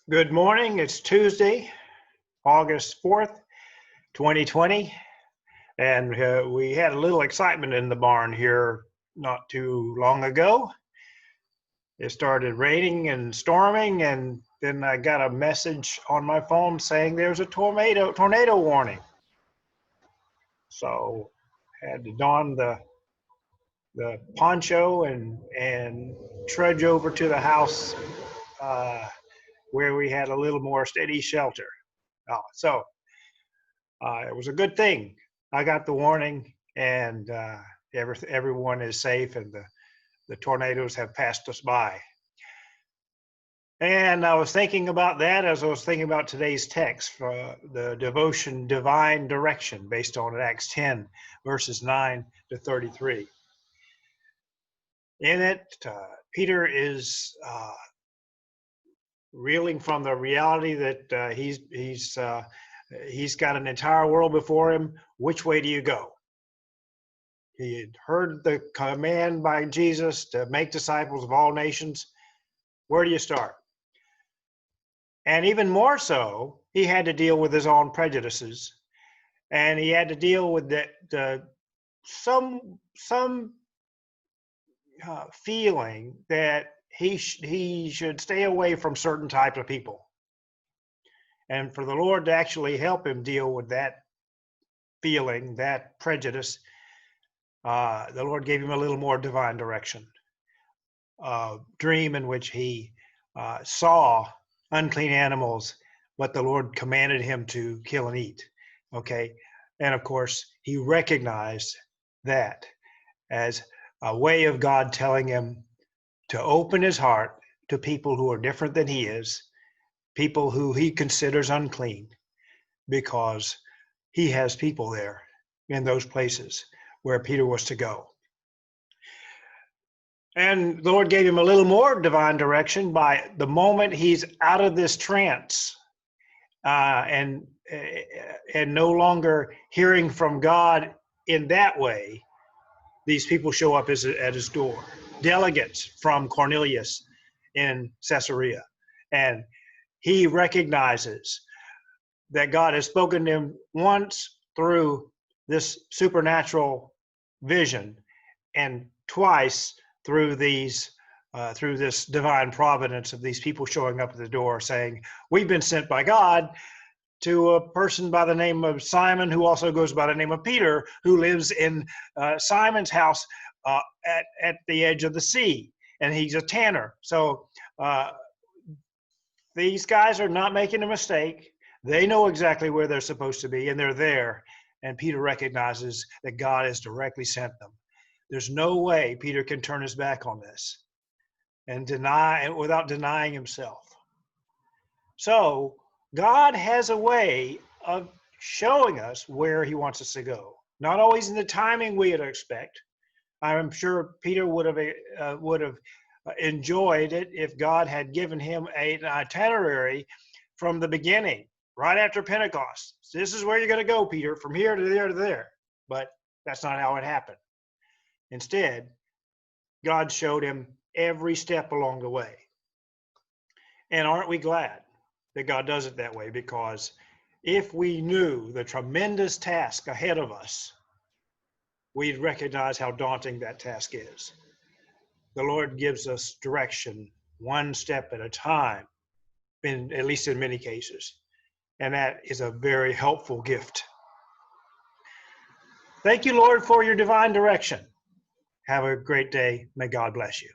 Good morning. It's Tuesday, August 4th, 2020, and we had a little excitement in the barn here not too long ago. It started raining and storming, and then I got a message on my phone saying there's a tornado warning. So I had to don the poncho and trudge over to the house where we had a little more steady shelter. It was a good thing. I got the warning, and everyone is safe, and the tornadoes have passed us by. And I was thinking about that as I was thinking about today's text for the devotion, Divine Direction, based on Acts 10, verses 9 to 33. In it, Peter is reeling from the reality that he's got an entire world before him. Which way do you go? He had heard the command by Jesus to make disciples of all nations. Where do you start? And even more so, he had to deal with his own prejudices, and he had to deal with some feeling that he should stay away from certain types of people. And for the Lord to actually help him deal with that feeling, that prejudice, the Lord gave him a little more divine direction. A dream in which he saw unclean animals, but the Lord commanded him to kill and eat. Okay. And of course, he recognized that as a way of God telling him to open his heart to people who are different than he is, people who he considers unclean, because he has people there in those places where Peter was to go. And the Lord gave him a little more divine direction by the moment he's out of this trance and no longer hearing from God in that way. These people show up at his door, delegates from Cornelius in Caesarea. And he recognizes that God has spoken to him once through this supernatural vision and twice through this divine providence of these people showing up at the door saying, we've been sent by God to a person by the name of Simon, who also goes by the name of Peter, who lives in Simon's house at the edge of the sea, and he's a tanner. So these guys are not making a mistake. They know exactly where they're supposed to be, and they're there. And Peter recognizes that God has directly sent them. There's no way Peter can turn his back on this and deny without denying himself. So God has a way of showing us where he wants us to go. Not always in the timing we would expect. I'm sure Peter would have enjoyed it if God had given him an itinerary from the beginning, right after Pentecost. This is where you're going to go, Peter, from here to there to there. But that's not how it happened. Instead, God showed him every step along the way. And aren't we glad that God does it that way? Because if we knew the tremendous task ahead of us, we'd recognize how daunting that task is. The Lord gives us direction one step at a time, at least in many cases. And that is a very helpful gift. Thank you, Lord, for your divine direction. Have a great day. May God bless you.